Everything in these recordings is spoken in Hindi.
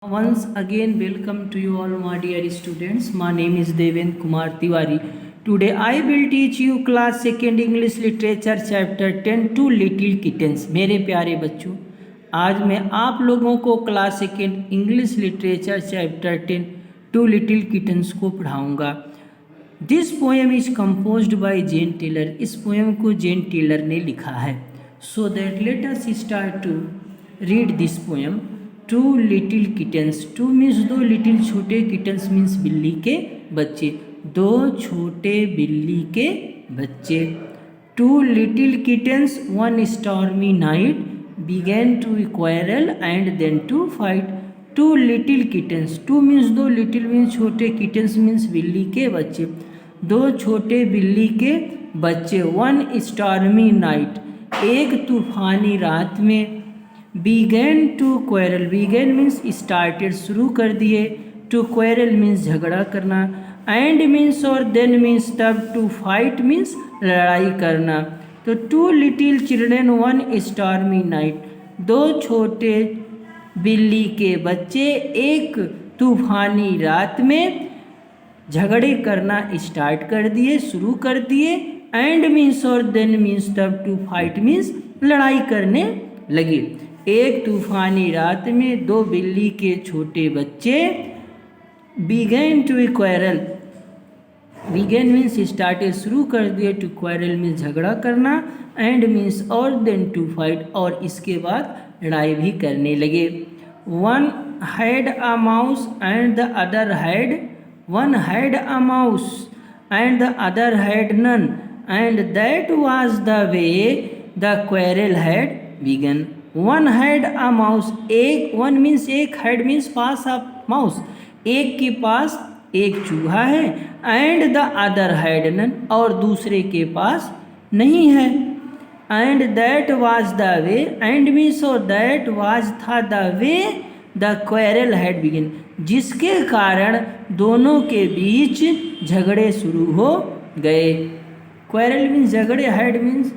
Once again, welcome to you all, my dear students. My name is Devendra Kumar Tiwari. Today, I will teach you class 2nd English Literature chapter 10 to Little Kittens. मेरे प्यारे बच्चों, आज मैं आप लोगों को class 2nd English literature chapter 10 two little kittens को पढ़ाऊंगा. This poem is composed by Jane Taylor. इस पोएम को जेन टेलर ने लिखा है. So that let us start to read this poem. Two little kittens. Two means दो, लिटिल छोटे, किटन्स मीन्स बिल्ली के बच्चे. दो छोटे बिल्ली के बच्चे. Two little kittens one stormy night began to quarrel and then to fight. To little kittens. Two means दो, लिटिल मीन्स छोटे, किटन्स मीन्स बिल्ली के बच्चे. दो छोटे बिल्ली के बच्चे. वन स्टॉर्मी नाइट, एक तूफानी रात में. began to quarrel. began means started, शुरू कर दिए. to quarrel means झगड़ा करना. and means और then means तब. to fight means लड़ाई करना. तो two little children one stormy night, दो छोटे बिल्ली के बच्चे एक तूफानी रात में झगड़े करना स्टार्ट कर दिए, शुरू कर दिए. एंड मीन्स और देन मीन्स तब. टू फाइट मीन्स लड़ाई करने लगे. एक तूफानी रात में दो बिल्ली के छोटे बच्चे began to quarrel. began means started, शुरू कर दिए. टू quarrel मीन्स झगड़ा करना. एंड मीन्स और देन टू फाइट, और इसके बाद लड़ाई भी करने लगे. One had a mouse and the other had. One had a mouse and the other had none, and that was the way the quarrel had begun. One had a mouse. एक, वन मीन्स एक, हैड मीन्स पास ऑफ माउस, एक के पास एक चूहा है. And the other had none, और दूसरे के पास नहीं है. And that was the way. And means और दैट वाज था the way the quarrel had begin, जिसके कारण दोनों के बीच झगड़े शुरू हो गए. क्वेरल मीन्स झगड़े, had means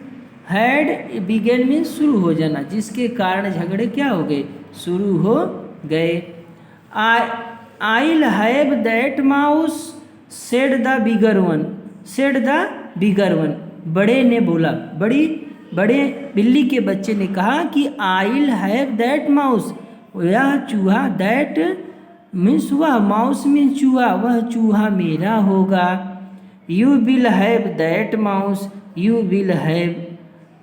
had, began means शुरू हो जाना, जिसके कारण झगड़े क्या हो गए, शुरू हो गए. I'll have that mouse said the bigger one. said the bigger one, बड़े ने बोला, बड़े बिल्ली के बच्चे ने कहा कि I'll have that mouse, यह चूहा. that मीन्स वह, mouse मीन्स चूहा, वह चूहा मेरा होगा. You will have that mouse, you will have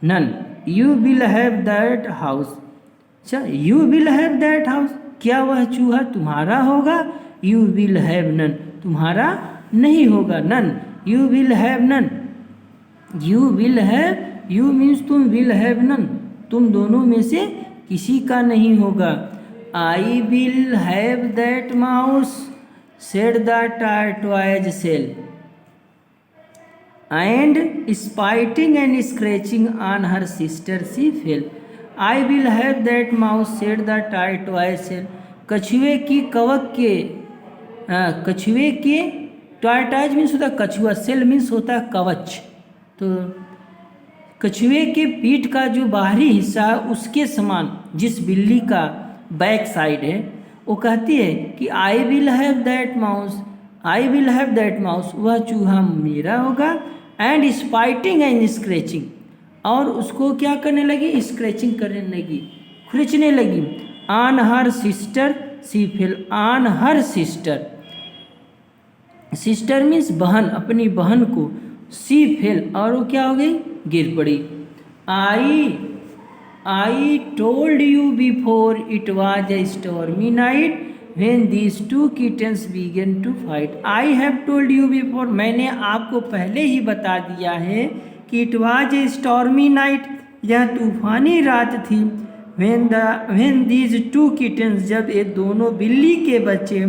none. You will have that house. अच्छा, you will have that house, क्या वह चूहा तुम्हारा होगा. You will have none, तुम्हारा नहीं होगा. none, you will have none. You will have, you means तुम, will have none, तुम दोनों में से किसी का नहीं होगा. I will have that mouse said the tortoise shell, and spiting and scratching on her sister she fell. I will have that mouse said the tortoise shell. कछुए की कवक के, कछुए के, टॉर्टॉइज मीन्स होता है कछुआ, सेल मीन्स होता है कवच. तो कछुए के पीठ का जो बाहरी हिस्सा है उसके समान जिस बिल्ली का बैक साइड है, वो कहती है कि I will have that mouse, I will have that mouse, वह चूहा मेरा होगा. एंड स्पाइटिंग एंड स्क्रैचिंग, और उसको क्या करने लगी, स्क्रैचिंग करने लगी, खींचने लगी. On her sister she fell. On her sister, sister means बहन, अपनी बहन को. सी फेल, और वो क्या हो गई, गिर पड़ी. I told you before it was a stormy night when these two kittens began to fight. I have told you before, मैंने आपको पहले ही बता दिया है कि it was a stormy night, यह तूफानी रात थी. when these two kittens, जब ये दोनों बिल्ली के बच्चे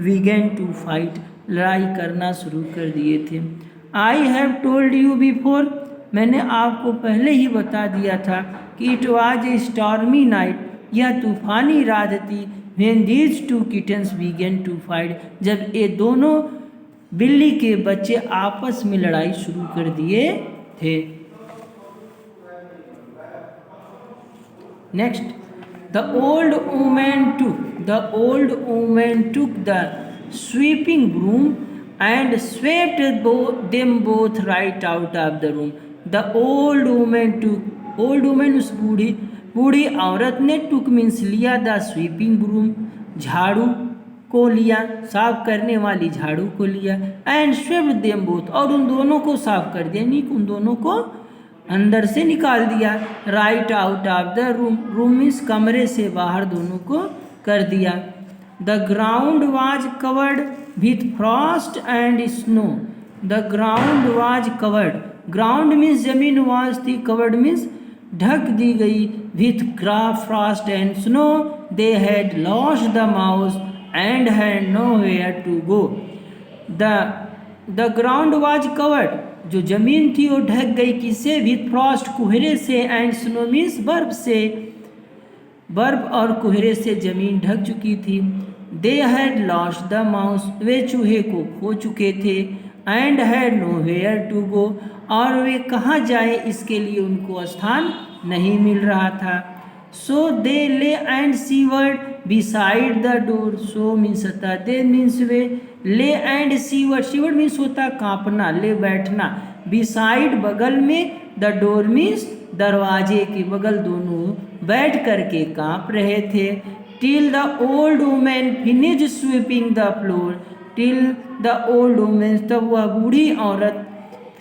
began to fight, लड़ाई करना शुरू कर दिए थे. I have told you before, मैंने आपको पहले ही बता दिया था कि it was a stormy night, यह तूफानी रात थी. when these two kittens began to fight, जब ये दोनों बिल्ली के बच्चे आपस में लड़ाई शुरू कर दिए थे. Next, The old woman took the sweeping broom and swept them both right out of the room. The old woman उस बूढ़ी औरत ने took means लिया, the sweeping broom झाड़ू को लिया, साफ करने वाली झाड़ू को लिया, एंड स्वेप्ट देम बोथ और उन दोनों को साफ कर दिया, यानी उन दोनों को अंदर से निकाल दिया, right out of the room means कमरे से बाहर दोनों को कर दिया। The ground was covered with Frost and snow. The ground was covered, ground means जमीन, वाज थी, कवर्ड मीन्स ढक दी गई, with Frost and snow. They had lost the mouse and had nowhere to go. The ground was covered, जो जमीन थी वो ढक गई किससे, with frost कोहरे से, and snow means बर्फ से, बर्फ और कोहरे से जमीन ढक चुकी थी। They had lost the mouse, वे चूहे को खो चुके थे, and had nowhere to go, और वे कहाँ जाए इसके लिए उनको स्थान नहीं मिल रहा था। So they lay and shivered beside the door. So means होता, they means way, lay and shivered, shivered means होता कांपना, ले बैठना, beside बगल में, the door means दरवाजे के बगल, दोनों बैठ करके कांप रहे थे। Till the old woman finished sweeping the floor. Till the old woman, तब वह बूढ़ी औरत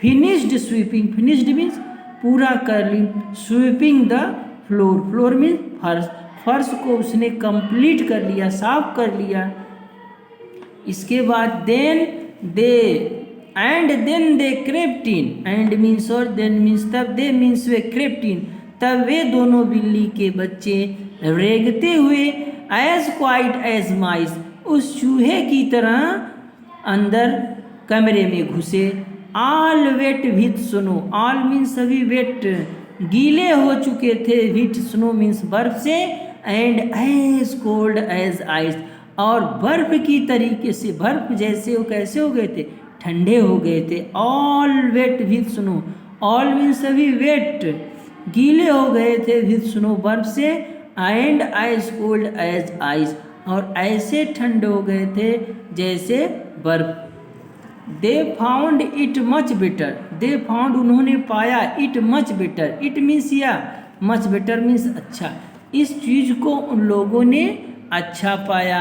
finished sweeping, finished means पूरा कर ली, sweeping the फ्लोर, फ्लोर में फर्श, फर्श को उसने कंप्लीट कर लिया, साफ कर लिया। इसके बाद then they crept in, and means और देन मीन्स तब, दे मीन्स वे क्रेप्ट इन, तब वे दोनों बिल्ली के बच्चे रेंगते हुए, एज क्वाइट एज माइस, उस चूहे की तरह अंदर कमरे में घुसे। All wet with snow, all means सभी वेट गीले हो चुके थे, विथ स्नो मीन्स बर्फ से, and as cold as ice, और बर्फ की तरीके से, बर्फ जैसे वो कैसे हो गए थे, ठंडे हो गए थे। All wet with snow, all means सभी वेट गीले हो गए थे, विथ स्नो बर्फ से, and ice cold as ice, और ऐसे ठंडे हो गए थे जैसे बर्फ। They found it much better, they found उन्होंने पाया, it much better, it means या, मच बेटर मीन्स अच्छा, इस चीज को उन लोगों ने अच्छा पाया।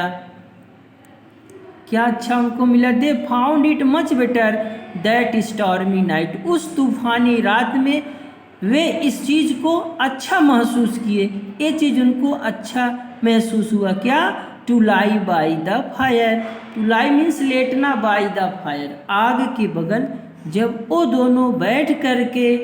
क्या अच्छा उनको मिला, दे found it much better that stormy night, उस तूफानी रात में वे इस चीज को अच्छा महसूस किए, ये चीज उनको अच्छा महसूस हुआ। क्या, to lie by the fire, to lie means लेटना, बाई द फायर आग के बगल, जब वो दोनों बैठ करके,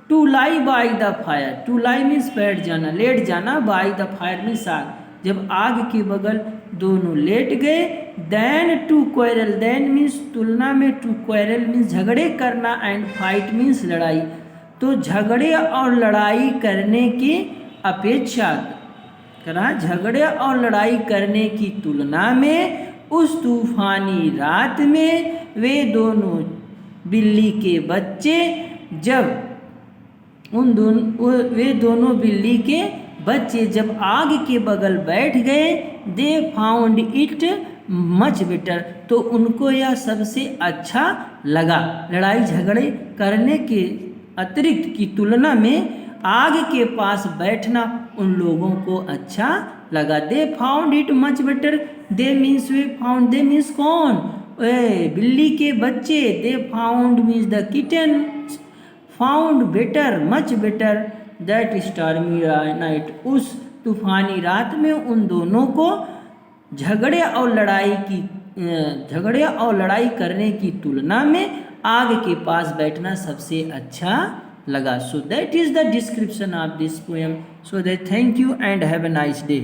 to lie by the fire, to lie means बैठ जाना, लेट जाना, बाई द फायर मीन्स आग, जब आग के बगल दोनों लेट गए। Then to quarrel, then means तुलना में, टू क्वेरल मीन्स झगड़े करना, एंड फाइट मीन्स लड़ाई, तो झगड़े और लड़ाई करने की अपेक्षा करा, झगड़े और लड़ाई करने की तुलना में उस तूफानी रात में वे दोनों बिल्ली के बच्चे, जब वे दोनों बिल्ली के बच्चे जब आग के बगल बैठ गए, दे फाउंड इट मच बेटर, तो उनको यह सबसे अच्छा लगा, लड़ाई झगड़े करने के अतिरिक्त की तुलना में आग के पास बैठना उन लोगों को अच्छा लगा। दे found it much better, they means way, found they means कौन, बिल्ली के बच्चे, they found means the kitten, found better much better that stormy night, उस तूफानी रात में उन दोनों को झगड़े और लड़ाई करने की तुलना में आग के पास बैठना सबसे अच्छा लगा। So that is the description of this poem. So that thank you and have a nice day.